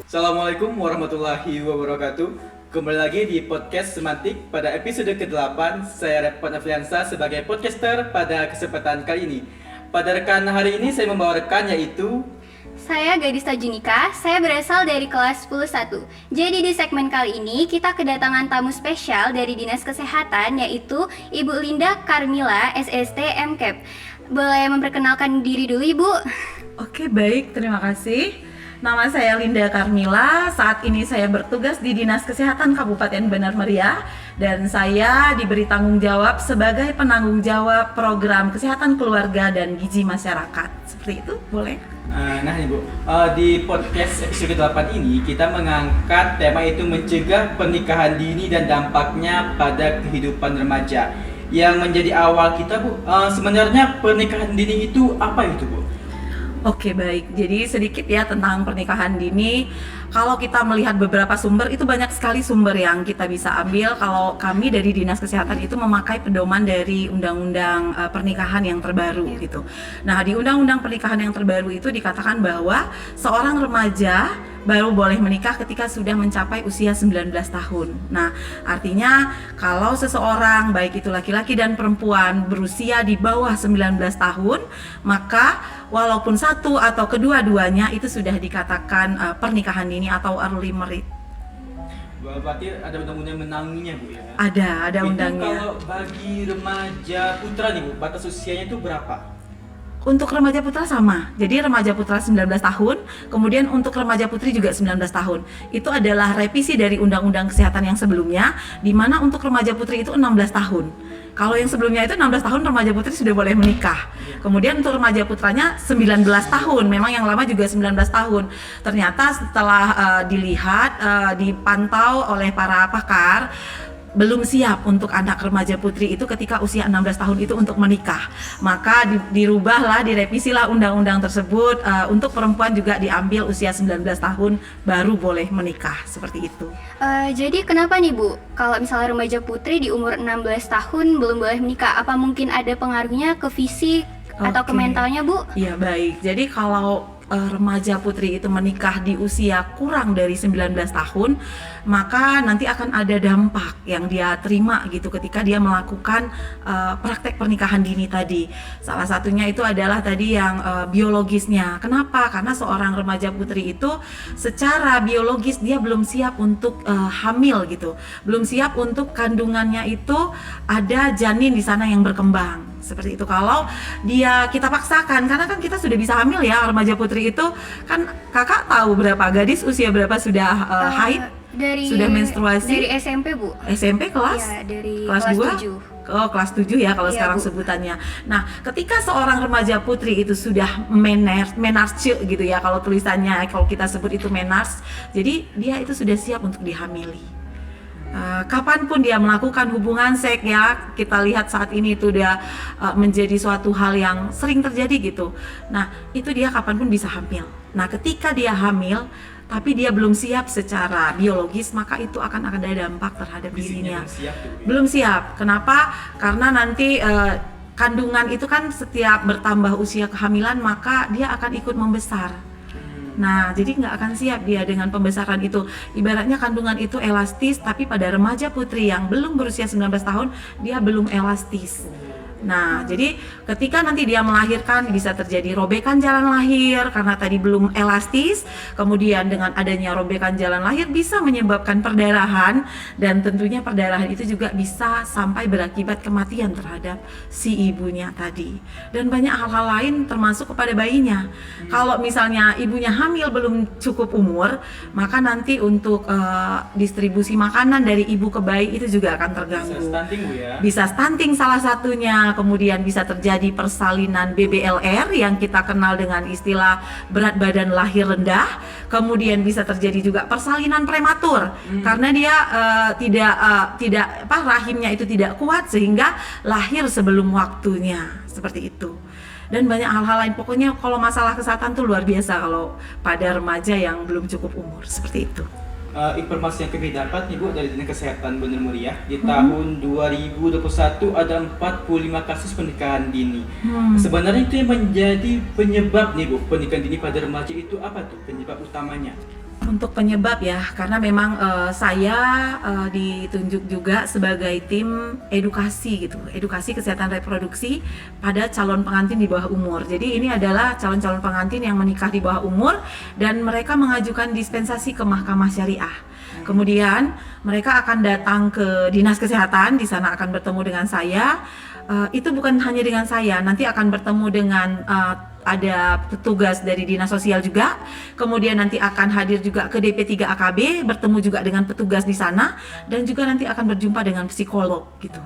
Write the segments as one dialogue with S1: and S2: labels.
S1: Assalamualaikum warahmatullahi wabarakatuh. Kembali lagi di podcast Semantik pada episode ke-8. Saya Repot Afriansa sebagai podcaster pada kesempatan kali ini. Pada rekan hari ini saya membawa rekan yaitu
S2: Saya Gadis Tajunika, saya berasal dari kelas 10-1. Jadi di segmen kali ini kita kedatangan tamu spesial dari Dinas Kesehatan yaitu Ibu Linda Carmila, SST MCAP. Boleh memperkenalkan diri dulu Ibu?
S3: Oke, baik, terima kasih. Nama saya Linda Carmila, saat ini saya bertugas di Dinas Kesehatan Kabupaten Benar Meriah dan saya diberi tanggung jawab sebagai penanggung jawab program kesehatan keluarga dan gizi masyarakat. Seperti itu, boleh?
S1: Nah nih Bu, di podcast episode 8 ini kita mengangkat tema itu mencegah pernikahan dini dan dampaknya pada kehidupan remaja. Yang menjadi awal kita Bu, sebenarnya pernikahan dini itu apa itu Bu?
S3: Oke, baik. Jadi sedikit ya tentang pernikahan dini. Kalau kita melihat beberapa sumber, itu banyak sekali sumber yang kita bisa ambil. Kalau kami dari Dinas Kesehatan itu memakai pedoman dari Undang-Undang Pernikahan yang terbaru gitu. Nah, di Undang-Undang Pernikahan yang terbaru itu dikatakan bahwa seorang remaja baru boleh menikah ketika sudah mencapai usia 19 tahun. Nah, artinya kalau seseorang baik itu laki-laki dan perempuan berusia di bawah 19 tahun, maka walaupun satu atau kedua-duanya itu sudah dikatakan pernikahan dini atau early marriage.
S1: Berarti ada undang-undang menanginya Bu ya?
S3: Ada undangnya.
S1: Kalau bagi remaja putra nih Bu, batas usianya itu berapa?
S3: Untuk remaja putra sama, jadi remaja putra 19 tahun, kemudian untuk remaja putri juga 19 tahun. Itu adalah revisi dari Undang-Undang Kesehatan yang sebelumnya, di mana untuk remaja putri itu 16 tahun. Kalau yang sebelumnya itu 16 tahun remaja putri sudah boleh menikah. Kemudian untuk remaja putranya 19 tahun, memang yang lama juga 19 tahun. Ternyata setelah dilihat, dipantau oleh para pakar, belum siap untuk anak remaja putri itu ketika usia 16 tahun itu untuk menikah. Maka dirubahlah, direvisilah undang-undang tersebut, untuk perempuan juga diambil usia 19 tahun baru boleh menikah, seperti itu.
S2: Jadi kenapa nih Bu, kalau misalnya remaja putri di umur 16 tahun belum boleh menikah? Apa mungkin ada pengaruhnya ke fisik atau ke mentalnya Bu?
S3: Iya, baik. Jadi kalau remaja putri itu menikah di usia kurang dari 19 tahun, maka nanti akan ada dampak yang dia terima gitu ketika dia melakukan praktek pernikahan dini tadi. Salah satunya itu adalah tadi yang biologisnya. Kenapa? Karena seorang remaja putri itu secara biologis dia belum siap untuk hamil gitu. Belum siap untuk kandungannya itu ada janin di sana yang berkembang. Seperti itu. Kalau kita paksakan, karena kan kita sudah bisa hamil ya, remaja putri itu kan, kakak tahu berapa, gadis usia berapa sudah haid, sudah menstruasi?
S2: Dari SMP Bu.
S3: SMP kelas?
S2: Iya, dari
S3: kelas 2?
S2: 7.
S3: Oh, kelas 7 ya kalau
S2: Iya,
S3: sekarang
S2: Bu.
S3: sebutannya. Nah, ketika seorang remaja putri itu sudah menarche gitu ya, kalau tulisannya, kalau kita sebut itu menarche, jadi dia itu sudah siap untuk dihamili. Kapanpun dia melakukan hubungan seks ya, kita lihat saat ini itu udah menjadi suatu hal yang sering terjadi gitu. Nah, itu dia kapanpun bisa hamil. Nah, ketika dia hamil tapi dia belum siap secara biologis, maka itu akan ada dampak terhadap dirinya. Belum siap. Kenapa? Karena nanti kandungan itu kan setiap bertambah usia kehamilan maka dia akan ikut membesar. Nah, jadi nggak akan siap dia dengan pembesaran itu. Ibaratnya kandungan itu elastis, tapi pada remaja putri yang belum berusia 19 tahun, dia belum elastis. Nah, jadi ketika nanti dia melahirkan bisa terjadi robekan jalan lahir karena tadi belum elastis. Kemudian dengan adanya robekan jalan lahir bisa menyebabkan perdarahan, dan tentunya perdarahan itu juga bisa sampai berakibat kematian terhadap si ibunya tadi. Dan banyak hal-hal lain termasuk kepada bayinya. Kalau misalnya ibunya hamil belum cukup umur, maka nanti untuk distribusi makanan dari ibu ke bayi itu juga akan terganggu.
S1: Bisa stunting Bu ya?
S3: Bisa stunting salah satunya. Kemudian bisa terjadi persalinan BBLR yang kita kenal dengan istilah berat badan lahir rendah. Kemudian bisa terjadi juga persalinan prematur karena dia rahimnya itu tidak kuat sehingga lahir sebelum waktunya, seperti itu. Dan banyak hal-hal lain, pokoknya kalau masalah kesehatan tuh luar biasa kalau pada remaja yang belum cukup umur, seperti itu.
S1: Informasi yang kami dapat nih Bu dari Dinas Kesehatan Benar Meriah di tahun 2021 ada 45 kasus pernikahan dini. Sebenarnya itu yang menjadi penyebab nih Bu pernikahan dini pada remaja itu apa tuh penyebab utamanya?
S3: Untuk penyebab ya, karena memang saya ditunjuk juga sebagai tim edukasi gitu, edukasi kesehatan reproduksi pada calon pengantin di bawah umur. Jadi ini adalah calon-calon pengantin yang menikah di bawah umur dan mereka mengajukan dispensasi ke Mahkamah Syariah. Kemudian mereka akan datang ke Dinas Kesehatan, di sana akan bertemu dengan saya. Itu bukan hanya dengan saya, nanti akan bertemu dengan ada petugas dari Dinas Sosial juga, kemudian nanti akan hadir juga ke DP3 AKB, bertemu juga dengan petugas di sana, dan juga nanti akan berjumpa dengan psikolog gitu.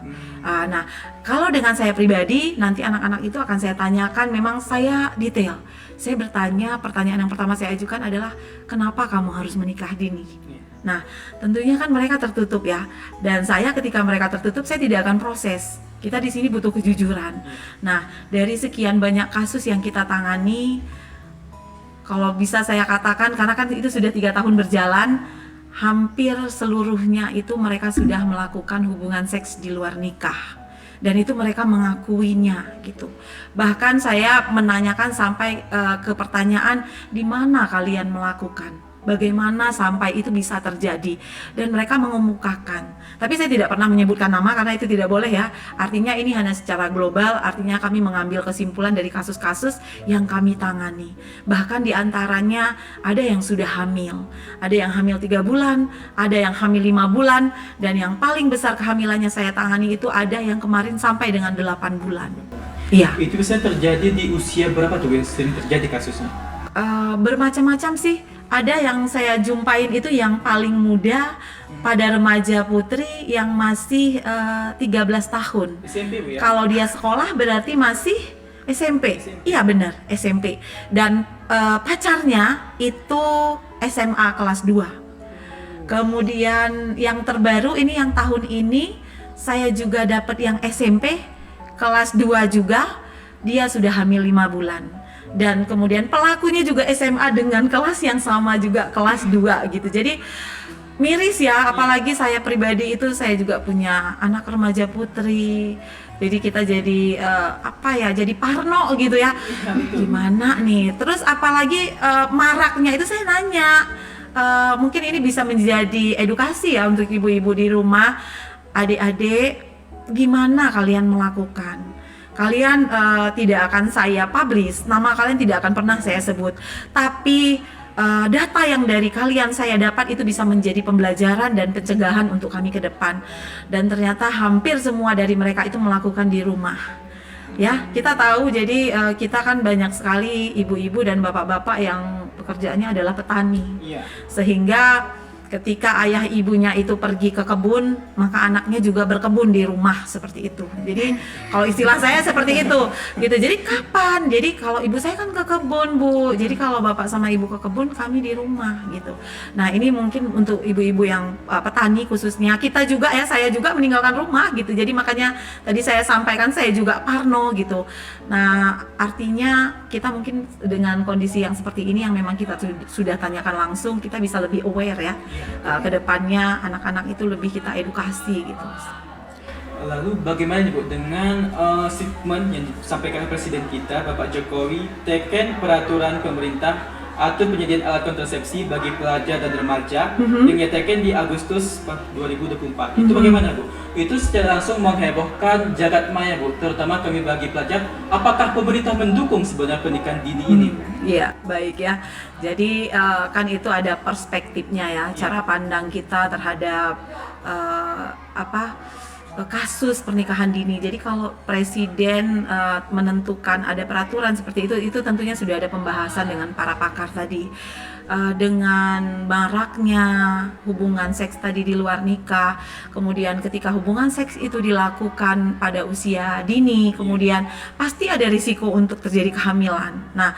S3: Nah, kalau dengan saya pribadi, nanti anak-anak itu akan saya tanyakan, memang saya detail. Saya bertanya, pertanyaan yang pertama saya ajukan adalah, kenapa kamu harus menikah dini? Nah, tentunya kan mereka tertutup ya, dan saya ketika mereka tertutup, saya tidak akan proses. Kita di sini butuh kejujuran. Nah, dari sekian banyak kasus yang kita tangani, kalau bisa saya katakan, karena kan itu sudah 3 tahun berjalan, hampir seluruhnya itu mereka sudah melakukan hubungan seks di luar nikah. Dan itu mereka mengakuinya gitu. Bahkan saya menanyakan sampai ke pertanyaan, di mana kalian melakukan? Bagaimana sampai itu bisa terjadi, dan mereka mengemukakan. Tapi saya tidak pernah menyebutkan nama karena itu tidak boleh ya. Artinya ini hanya secara global, artinya kami mengambil kesimpulan dari kasus-kasus yang kami tangani. Bahkan diantaranya ada yang sudah hamil, ada yang hamil 3 bulan, ada yang hamil 5 bulan, dan yang paling besar kehamilannya saya tangani itu ada yang kemarin sampai dengan 8 bulan. Iya.
S1: Itu bisa terjadi di usia berapa tuh yang sering terjadi kasusnya?
S3: Bermacam-macam sih. Ada yang saya jumpain itu yang paling muda pada remaja putri yang masih 13 tahun.
S1: SMP Bu ya?
S3: Kalau dia sekolah berarti masih SMP. Iya benar, SMP. Dan pacarnya itu SMA kelas 2. Kemudian yang terbaru ini yang tahun ini saya juga dapat yang SMP kelas 2 juga, dia sudah hamil 5 bulan. Dan kemudian pelakunya juga SMA dengan kelas yang sama juga, kelas 2 gitu. Jadi miris ya, apalagi saya pribadi itu saya juga punya anak remaja putri. Jadi kita jadi jadi parno gitu ya. Gimana nih? Terus apalagi maraknya itu saya nanya, mungkin ini bisa menjadi edukasi ya untuk ibu-ibu di rumah, adik-adik, gimana kalian melakukan? Kalian tidak akan saya publish, nama kalian tidak akan pernah saya sebut, tapi data yang dari kalian saya dapat itu bisa menjadi pembelajaran dan pencegahan untuk kami ke depan. Dan ternyata hampir semua dari mereka itu melakukan di rumah. Ya, kita tahu jadi kita kan banyak sekali ibu-ibu dan bapak-bapak yang pekerjaannya adalah petani. Sehingga ketika ayah ibunya itu pergi ke kebun, maka anaknya juga berkebun di rumah seperti itu. Jadi kalau istilah saya seperti itu, gitu. Jadi kapan? Jadi kalau ibu saya kan ke kebun Bu, jadi kalau bapak sama ibu ke kebun, kami di rumah gitu. Nah ini mungkin untuk ibu-ibu yang petani khususnya, kita juga ya, saya juga meninggalkan rumah gitu. Jadi makanya tadi saya sampaikan saya juga parno gitu. Nah artinya kita mungkin dengan kondisi yang seperti ini yang memang kita sudah tanyakan langsung, kita bisa lebih aware ya. Kedepannya anak-anak itu lebih kita edukasi gitu.
S1: Lalu bagaimana nih Bu dengan statement yang disampaikan Presiden kita Bapak Jokowi teken peraturan pemerintah atur penyediaan alat kontrasepsi bagi pelajar dan remaja yang nyatakan di Agustus 2024. Itu bagaimana Bu? Itu secara langsung menghebohkan jagat maya Bu, terutama kami bagi pelajar. Apakah pemerintah mendukung sebenarnya pernikahan dini ini Bu?
S3: Iya, baik ya. Jadi kan itu ada perspektifnya ya, cara pandang kita terhadap kasus pernikahan dini. Jadi kalau presiden menentukan ada peraturan seperti itu tentunya sudah ada pembahasan dengan para pakar tadi. Dengan maraknya hubungan seks tadi di luar nikah, kemudian ketika hubungan seks itu dilakukan pada usia dini, kemudian pasti ada risiko untuk terjadi kehamilan. Nah,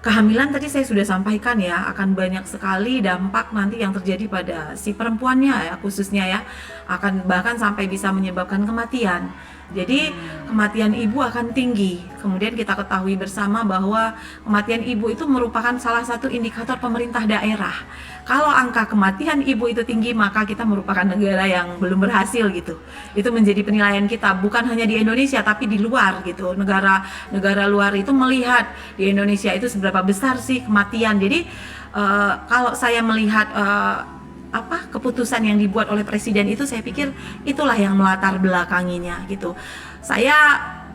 S3: kehamilan tadi saya sudah sampaikan ya, akan banyak sekali dampak nanti yang terjadi pada si perempuannya ya, khususnya ya, akan bahkan sampai bisa menyebabkan kematian. Jadi kematian ibu akan tinggi. Kemudian kita ketahui bersama bahwa kematian ibu itu merupakan salah satu indikator pemerintah daerah. Kalau angka kematian ibu itu tinggi, maka kita merupakan negara yang belum berhasil gitu. Itu menjadi penilaian kita, bukan hanya di Indonesia tapi di luar gitu. Negara luar itu melihat di Indonesia itu seberapa besar sih kematian. Jadi kalau saya melihat keputusan yang dibuat oleh presiden itu, saya pikir itulah yang melatar belakanginya gitu. Saya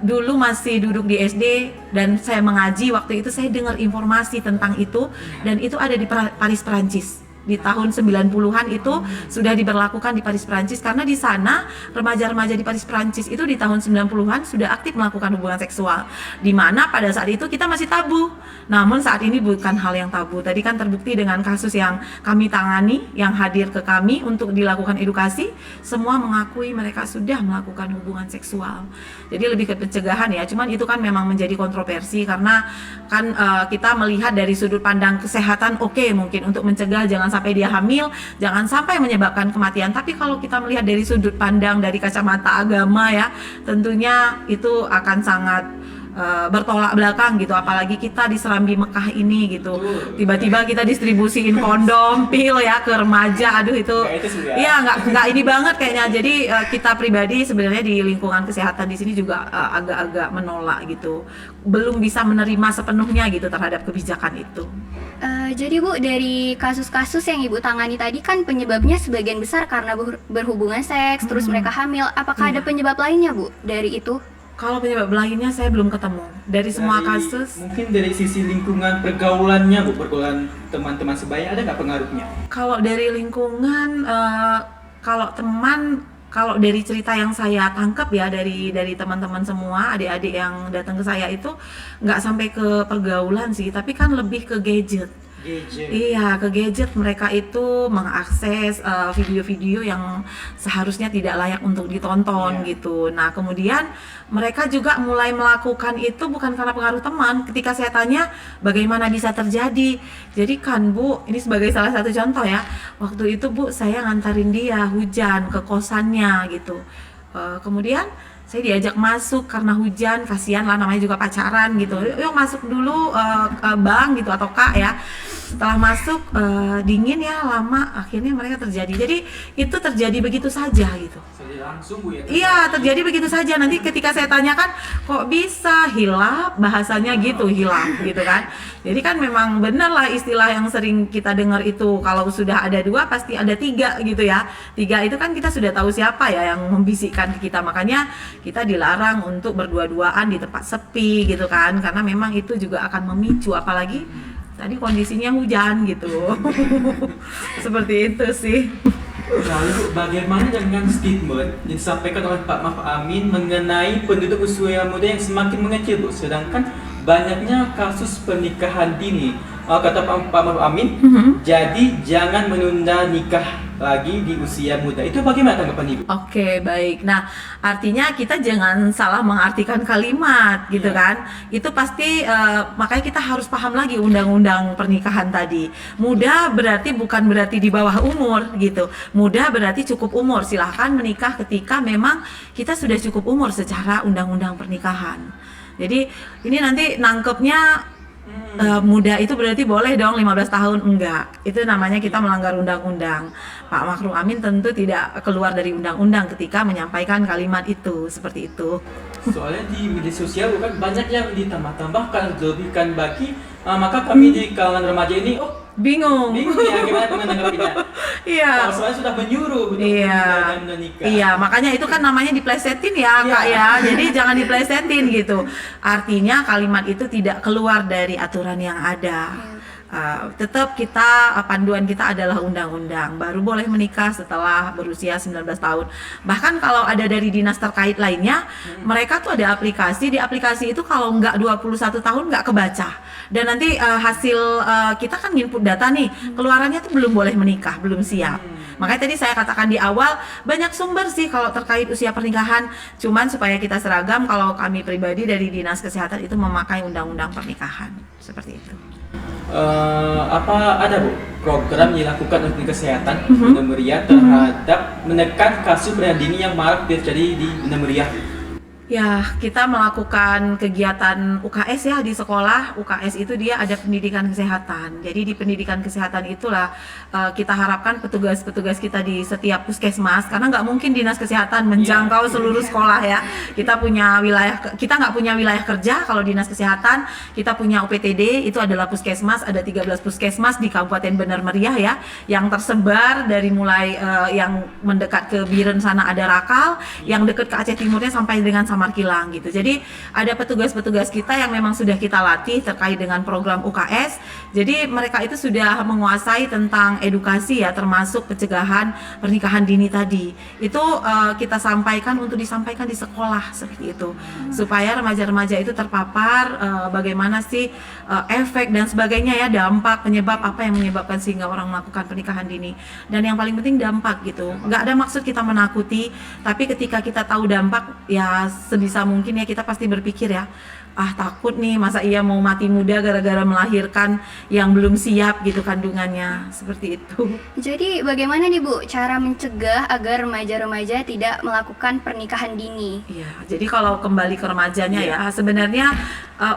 S3: dulu masih duduk di SD dan saya mengaji, waktu itu saya dengar informasi tentang itu, dan itu ada di Paris, Perancis. Di tahun 90-an itu sudah diberlakukan di Paris, Perancis, karena di sana remaja-remaja di Paris, Perancis itu di tahun 90-an sudah aktif melakukan hubungan seksual, di mana pada saat itu kita masih tabu. Namun saat ini bukan hal yang tabu. Tadi kan terbukti dengan kasus yang kami tangani, yang hadir ke kami untuk dilakukan edukasi, semua mengakui mereka sudah melakukan hubungan seksual. Jadi lebih ke pencegahan ya, cuman itu kan memang menjadi kontroversi karena kan kita melihat dari sudut pandang kesehatan, oke, mungkin untuk mencegah jangan sampai dia hamil, jangan sampai menyebabkan kematian. Tapi kalau kita melihat dari sudut pandang dari kacamata agama ya, tentunya itu akan sangat bertolak belakang gitu, apalagi kita di Serambi Mekah ini gitu, tiba-tiba kita distribusiin kondom, pil ya ke remaja, aduh itu iya nggak ini banget kayaknya. Jadi kita pribadi sebenarnya di lingkungan kesehatan di sini juga agak-agak menolak gitu, belum bisa menerima sepenuhnya gitu terhadap kebijakan itu.
S2: Jadi Bu, dari kasus-kasus yang Ibu tangani tadi kan penyebabnya sebagian besar karena berhubungan seks, terus mereka hamil. Apakah ada penyebab lainnya Bu dari itu?
S3: Kalau penyebab lainnya saya belum ketemu dari semua kasus.
S1: Mungkin dari sisi lingkungan pergaulannya Bu, pergaulan teman-teman sebaya ada nggak pengaruhnya?
S3: Kalau dari lingkungan, kalau dari cerita yang saya tangkap ya dari teman-teman semua, adik-adik yang datang ke saya itu nggak sampai ke pergaulan sih, tapi kan lebih ke gadget. Iya, ke gadget. Mereka itu mengakses video-video yang seharusnya tidak layak untuk ditonton gitu. Nah, kemudian mereka juga mulai melakukan itu bukan karena pengaruh teman. Ketika saya tanya bagaimana bisa terjadi, jadi kan Bu, ini sebagai salah satu contoh ya, waktu itu Bu saya ngantarin dia hujan ke kosannya gitu. Kemudian saya diajak masuk karena hujan, kasihan lah namanya juga pacaran gitu. Yuk masuk dulu Bang gitu atau Kak ya. Setelah masuk dingin ya, lama, akhirnya mereka terjadi. Jadi itu terjadi begitu saja gitu.
S1: Langsung Bu ya?
S3: Iya, terjadi begitu saja. Nanti ketika saya tanyakan kok bisa hilap, bahasanya gitu, hilap gitu kan. Jadi kan memang benar lah istilah yang sering kita dengar itu, kalau sudah ada dua pasti ada tiga gitu ya. Tiga itu kan kita sudah tahu siapa ya yang membisikkan ke kita. Makanya kita dilarang untuk berdua-duaan di tempat sepi gitu kan, karena memang itu juga akan memicu, apalagi tadi kondisinya hujan gitu. Seperti itu sih.
S1: Lalu bagaimana dengan statement yang disampaikan oleh Pak Mahfud Amin mengenai penduduk usia muda yang semakin mengecil Bu, sedangkan banyaknya kasus pernikahan dini. Kata Pak Mahfud Amin, jadi jangan menunda nikah lagi di usia muda. Itu bagaimana tanggapan Ibu?
S3: Oke, baik. Nah, artinya kita jangan salah mengartikan kalimat gitu kan. Itu pasti makanya kita harus paham lagi undang-undang pernikahan tadi. Muda berarti bukan berarti di bawah umur gitu. Muda berarti cukup umur. Silahkan menikah ketika memang kita sudah cukup umur secara undang-undang pernikahan. Jadi ini nanti nangkepnya muda itu berarti boleh dong 15 tahun, enggak. Itu namanya kita melanggar undang-undang. Pak Mahfud Amin tentu tidak keluar dari undang-undang ketika menyampaikan kalimat itu, seperti itu.
S1: Soalnya di media sosial kan banyak yang ditambah-tambahkan, lebihkan bagi, maka kami di kalangan remaja ini
S3: bingung
S1: ya gimana menanggapinya.
S3: Iya.
S1: Soalnya sudah menyuruh untuk menikah.
S3: Iya, makanya itu kan namanya diplesetin ya Kak ya. Jadi jangan diplesetin gitu. Artinya kalimat itu tidak keluar dari aturan yang ada. Tetap kita, panduan kita adalah undang-undang. Baru boleh menikah setelah berusia 19 tahun. Bahkan kalau ada dari dinas terkait lainnya, mereka tuh ada aplikasi. Di aplikasi itu kalau nggak 21 tahun nggak kebaca. Dan nanti hasil kita kan input data nih, keluarannya tuh belum boleh menikah, belum siap. Makanya tadi saya katakan di awal, banyak sumber sih kalau terkait usia pernikahan. Cuman supaya kita seragam, kalau kami pribadi dari Dinas Kesehatan itu memakai undang-undang pernikahan. Seperti itu.
S1: Apa ada Bu program yang dilakukan untuk kesehatan Bunda Meriah terhadap menekan kasus pernikahan dini yang marak terjadi di Bunda Meriah?
S3: Ya, kita melakukan kegiatan UKS ya di sekolah. UKS itu dia ada pendidikan kesehatan. Jadi di pendidikan kesehatan itulah kita harapkan petugas-petugas kita di setiap puskesmas, karena nggak mungkin dinas kesehatan menjangkau seluruh sekolah ya. Kita nggak punya wilayah kerja kalau dinas kesehatan. Kita punya UPTD, itu adalah puskesmas. Ada 13 puskesmas di Kabupaten Bener Meriah ya, yang tersebar dari mulai yang mendekat ke Biren sana ada Rakal, yang dekat ke Aceh Timurnya sampai dengan Samarkilang gitu. Jadi ada petugas-petugas kita yang memang sudah kita latih terkait dengan program UKS. Jadi mereka itu sudah menguasai tentang edukasi ya, termasuk pencegahan pernikahan dini tadi. Itu kita sampaikan untuk disampaikan di sekolah seperti itu, supaya remaja-remaja itu terpapar bagaimana sih efek dan sebagainya ya, dampak, penyebab apa yang menyebabkan sehingga orang melakukan pernikahan dini. Dan yang paling penting dampak gitu. Nggak ada maksud kita menakuti, tapi ketika kita tahu dampak ya sebisa mungkin ya kita pasti berpikir ya, takut nih, masa iya mau mati muda gara-gara melahirkan yang belum siap gitu kandungannya, seperti itu.
S2: Jadi bagaimana nih Bu cara mencegah agar remaja-remaja tidak melakukan pernikahan dini?
S3: Iya, jadi kalau kembali ke remajanya ya, sebenarnya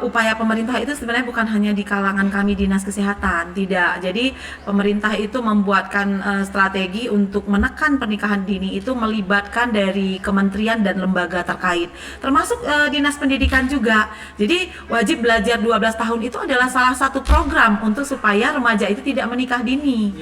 S3: upaya pemerintah itu sebenarnya bukan hanya di kalangan kami dinas kesehatan, tidak. Jadi pemerintah itu membuatkan strategi untuk menekan pernikahan dini itu melibatkan dari kementerian dan lembaga terkait, termasuk dinas pendidikan juga. Jadi wajib belajar 12 tahun itu adalah salah satu program untuk supaya remaja itu tidak menikah dini.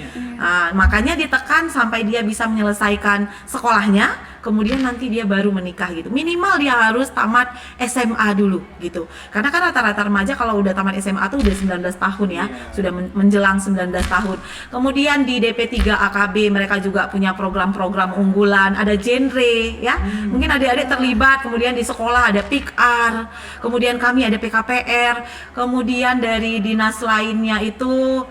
S3: Makanya ditekan sampai dia bisa menyelesaikan sekolahnya, kemudian nanti dia baru menikah gitu. Minimal dia harus tamat SMA dulu gitu. Karena kan rata-rata remaja kalau udah tamat SMA tuh udah 19 tahun ya, sudah menjelang 19 tahun. Kemudian di DP3 AKB mereka juga punya program-program unggulan, ada genre ya. Mungkin adik-adik terlibat, kemudian di sekolah ada PIKR, kemudian kami ada PKPR, kemudian dari dinas lainnya itu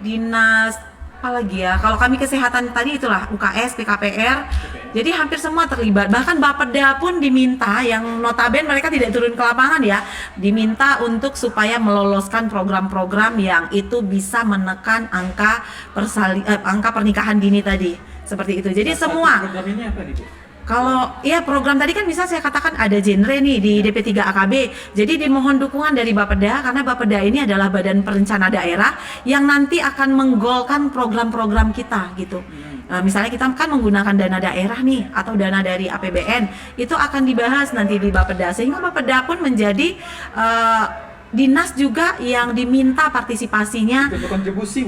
S3: dinas apalagi ya, kalau kami kesehatan tadi itulah UKS, PKPR, jadi hampir semua terlibat. Bahkan Bapeda pun diminta, yang notabene mereka tidak turun ke lapangan ya, diminta untuk supaya meloloskan program-program yang itu bisa menekan angka pernikahan dini tadi, seperti itu. Jadi semua
S1: program ini apa nih Bu?
S3: kalau ya program tadi kan bisa saya katakan ada genre nih di DP3 AKB. Jadi dimohon dukungan dari Bapeda, karena Bapeda ini adalah badan perencana daerah yang nanti akan menggolkan program-program kita gitu. Misalnya kita kan menggunakan dana daerah nih atau dana dari APBN, itu akan dibahas nanti di Bapeda, sehingga Bapeda pun menjadi dinas juga yang diminta partisipasinya
S1: berkontribusi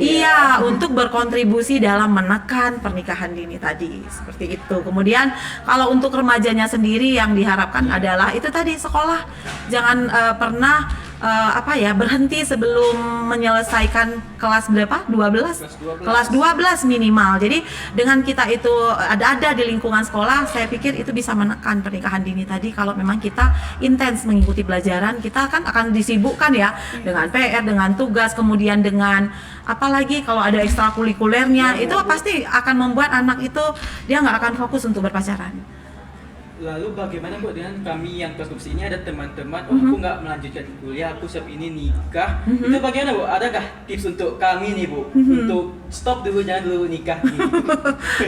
S3: untuk berkontribusi dalam menekan pernikahan dini tadi, seperti itu. Kemudian kalau untuk remajanya sendiri yang diharapkan adalah itu tadi, sekolah jangan pernah berhenti sebelum menyelesaikan kelas berapa? 12. Kelas 12 minimal. Jadi dengan kita itu ada di lingkungan sekolah, saya pikir itu bisa menekan pernikahan dini tadi. Kalau memang kita intens mengikuti pelajaran, kita kan akan disibukkan ya dengan PR, dengan tugas, kemudian dengan apalagi kalau ada ekstrakurikulernya, itu pasti akan membuat anak itu dia nggak akan fokus untuk berpacaran.
S1: Lalu bagaimana Bu dengan kami yang konsumsi ini, ada teman-teman, aku nggak melanjutkan kuliah, aku siap ini nikah, itu bagaimana Bu? Adakah tips untuk kami nih Bu, untuk stop dulu, jangan dulu nikah gitu?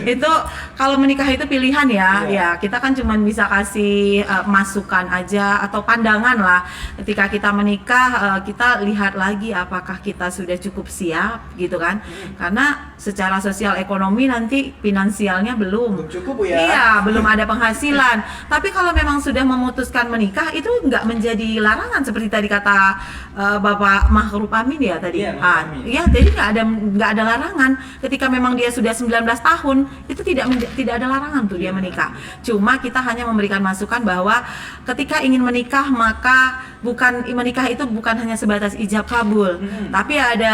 S3: Itu kalau menikah itu pilihan ya kita kan cuma bisa kasih masukan aja atau pandangan lah. Ketika kita menikah, kita lihat lagi apakah kita sudah cukup siap gitu kan, karena secara sosial ekonomi nanti finansialnya belum
S1: cukup Bu ya.
S3: Iya, belum ada penghasilan. Tapi kalau memang sudah memutuskan menikah, itu nggak menjadi larangan seperti tadi kata Bapak Mahruf Amin ya tadi.
S1: Iya,
S3: Jadi nggak ada larangan. Ketika memang dia sudah 19 tahun, itu tidak ada larangan tuh dia menikah. Cuma kita hanya memberikan masukan bahwa ketika ingin menikah, maka menikah itu bukan hanya sebatas ijab kabul, tapi ada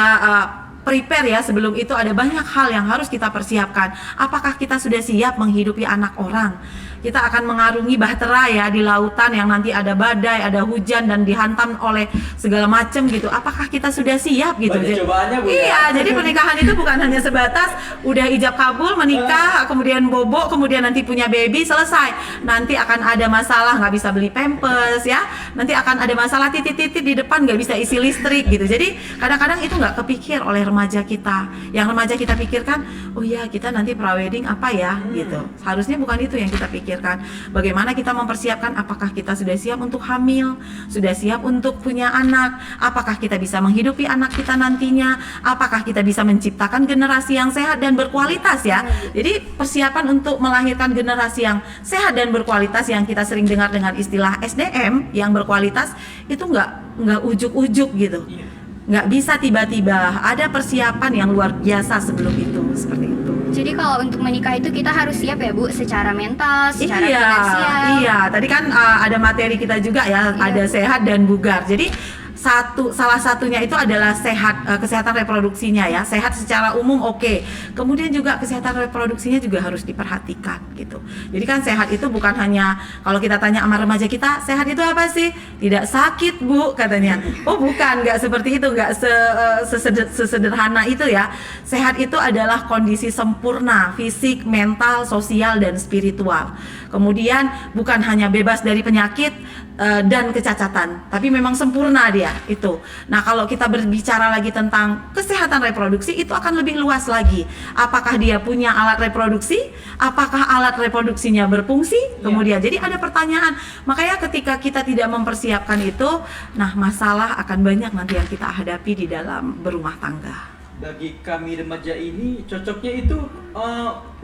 S3: prepare ya, sebelum itu ada banyak hal yang harus kita persiapkan. Apakah kita sudah siap menghidupi anak orang? Kita akan mengarungi bahtera ya di lautan yang nanti ada badai, ada hujan dan dihantam oleh segala macam gitu. Apakah kita sudah siap gitu?
S1: Banyak cobaannya Bu ya.
S3: Iya, jadi pernikahan itu bukan hanya sebatas udah ijab kabul, menikah, kemudian bobo, kemudian nanti punya baby, selesai. Nanti akan ada masalah nggak bisa beli pampers ya. Nanti akan ada masalah titik-titik di depan nggak bisa isi listrik gitu. Jadi kadang-kadang itu nggak kepikir oleh remaja kita. Yang remaja kita pikirkan, oh ya kita nanti prawedding apa ya gitu. Harusnya bukan itu yang kita pikirkan. Bagaimana kita mempersiapkan, apakah kita sudah siap untuk hamil, sudah siap untuk punya anak, apakah kita bisa menghidupi anak kita nantinya, apakah kita bisa menciptakan generasi yang sehat dan berkualitas ya. Jadi persiapan untuk melahirkan generasi yang sehat dan berkualitas yang kita sering dengar dengan istilah SDM yang berkualitas itu nggak ujuk-ujuk gitu. Nggak bisa tiba-tiba, ada persiapan yang luar biasa sebelum itu, seperti itu.
S2: Jadi kalau untuk menikah itu kita harus siap ya Bu, secara mental, secara
S3: Iya,
S2: finansial.
S3: iya. Tadi kan ada materi kita juga ya, ada sehat dan bugar. Jadi salah satunya itu adalah sehat, kesehatan reproduksinya ya, sehat secara umum oke. Kemudian juga kesehatan reproduksinya juga harus diperhatikan gitu. Jadi kan sehat itu bukan hanya, kalau kita tanya sama remaja kita, sehat itu apa sih? Tidak sakit Bu katanya. Oh bukan, nggak seperti itu, nggak sesederhana itu ya. Sehat itu adalah kondisi sempurna fisik, mental, sosial dan spiritual. Kemudian bukan hanya bebas dari penyakit dan kecacatan, tapi memang sempurna dia itu. Nah kalau kita berbicara lagi tentang kesehatan reproduksi itu akan lebih luas lagi. Apakah dia punya alat reproduksi? Apakah alat reproduksinya berfungsi? Kemudian jadi ada pertanyaan. Makanya ketika kita tidak mempersiapkan itu, nah masalah akan banyak nanti yang kita hadapi di dalam berumah tangga.
S1: Bagi kami remaja ini cocoknya itu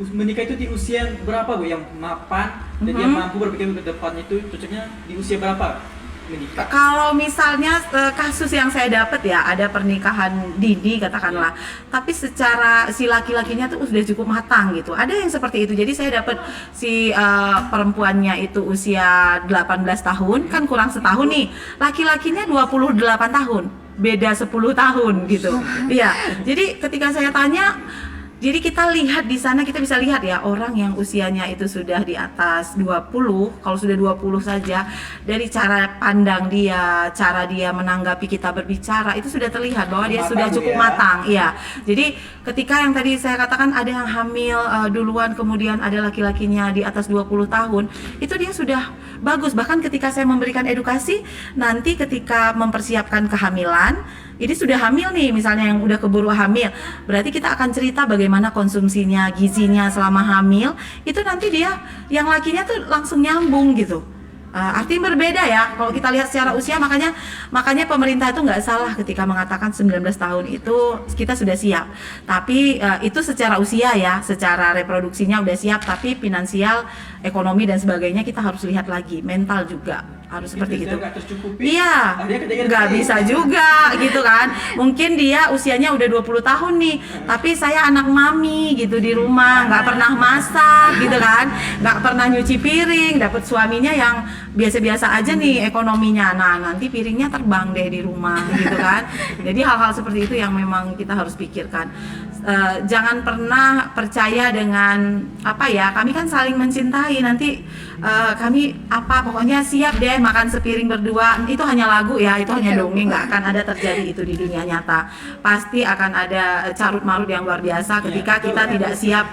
S1: menikah itu di usia berapa Bu yang mapan dan yang mampu berpikir ke depannya, itu cocoknya di usia berapa menikah?
S3: Kalau misalnya kasus yang saya dapat ya, ada pernikahan dini katakanlah, tapi secara si laki-lakinya tuh sudah cukup matang gitu. Ada yang seperti itu. Jadi saya dapat si perempuannya itu usia 18 tahun, kan kurang setahun nih. Laki-lakinya 28 tahun. Beda 10 tahun gitu. Iya. Jadi ketika saya tanya, jadi kita lihat di sana, kita bisa lihat ya orang yang usianya itu sudah di atas 20, kalau sudah 20 saja dari cara pandang dia, cara dia menanggapi kita berbicara itu sudah terlihat bahwa dia sudah cukup matang. Iya. Jadi ketika yang tadi saya katakan ada yang hamil duluan, kemudian ada laki-lakinya di atas 20 tahun, itu dia sudah bagus. Bahkan ketika saya memberikan edukasi, nanti ketika mempersiapkan kehamilan, ini sudah hamil nih, misalnya yang udah keburu hamil, berarti kita akan cerita bagaimana konsumsinya, gizinya selama hamil. Itu nanti dia, yang lakinya tuh langsung nyambung gitu. Artinya berbeda ya, kalau kita lihat secara usia, makanya pemerintah itu nggak salah ketika mengatakan 19 tahun itu kita sudah siap. Tapi itu secara usia ya, secara reproduksinya udah siap, tapi finansial, ekonomi dan sebagainya kita harus lihat lagi, mental juga harus seperti itu. Iya, nggak bisa juga gitu kan. Mungkin dia usianya udah 20 tahun nih, tapi saya anak mami gitu di rumah, nggak pernah masak gitu kan, nggak pernah nyuci piring, dapat suaminya yang biasa-biasa aja nih ekonominya. Nah nanti piringnya terbang deh di rumah gitu kan. Jadi hal-hal seperti itu yang memang kita harus pikirkan. Jangan pernah percaya dengan apa ya, kami kan saling mencintai, nanti kami pokoknya siap deh makan sepiring berdua. Itu hanya lagu ya, itu hanya dongeng, nggak akan ada terjadi itu di dunia nyata. Pasti akan ada carut marut yang luar biasa ketika kita tidak siap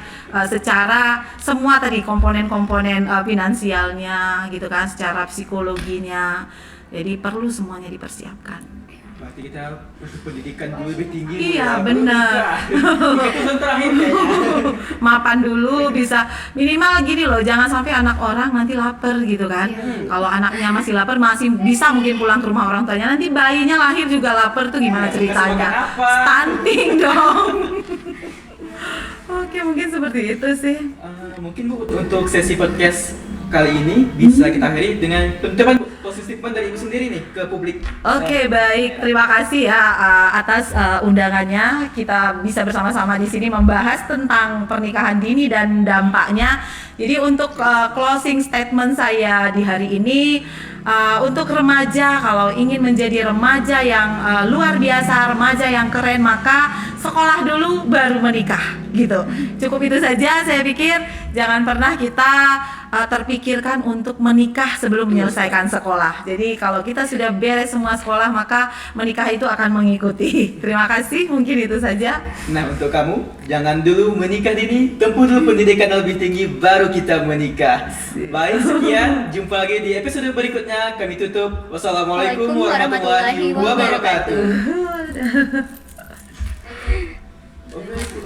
S3: secara semua tadi komponen-komponen finansialnya gitu kan, secara psikologinya. Jadi perlu semuanya dipersiapkan.
S1: Berarti kita butuh pendidikan dulu lebih tinggi.
S3: Iya benar.
S1: Itu terakhir kayaknya.
S3: Mapan dulu, bisa minimal gini loh, jangan sampai anak orang nanti lapar gitu kan. Kalau anaknya masih lapar, masih bisa mungkin pulang ke rumah orang tuanya, nanti bayinya lahir juga lapar tuh gimana ceritanya? Stunting dong. Oke, mungkin seperti itu sih.
S1: Mungkin Bu, untuk sesi podcast kali ini bisa kita akhiri dengan penutupan closing statement dari Ibu sendiri nih ke publik.
S3: Oke, baik. Terima kasih ya atas undangannya. Kita bisa bersama-sama di sini membahas tentang pernikahan dini dan dampaknya. Jadi untuk closing statement saya di hari ini, untuk remaja, kalau ingin menjadi remaja yang luar biasa, remaja yang keren, maka sekolah dulu baru menikah gitu. Cukup itu saja saya pikir. Jangan pernah kita terpikirkan untuk menikah sebelum menyelesaikan sekolah. Jadi kalau kita sudah beres semua sekolah, maka menikah itu akan mengikuti. Terima kasih, mungkin itu saja.
S1: Nah untuk kamu, jangan dulu menikah dini, tempuh dulu pendidikan yang lebih tinggi, baru kita menikah. Baik, sekian, jumpa lagi di episode berikutnya. Kami tutup. Wassalamualaikum warahmatullahi wabarakatuh. Oh, very good.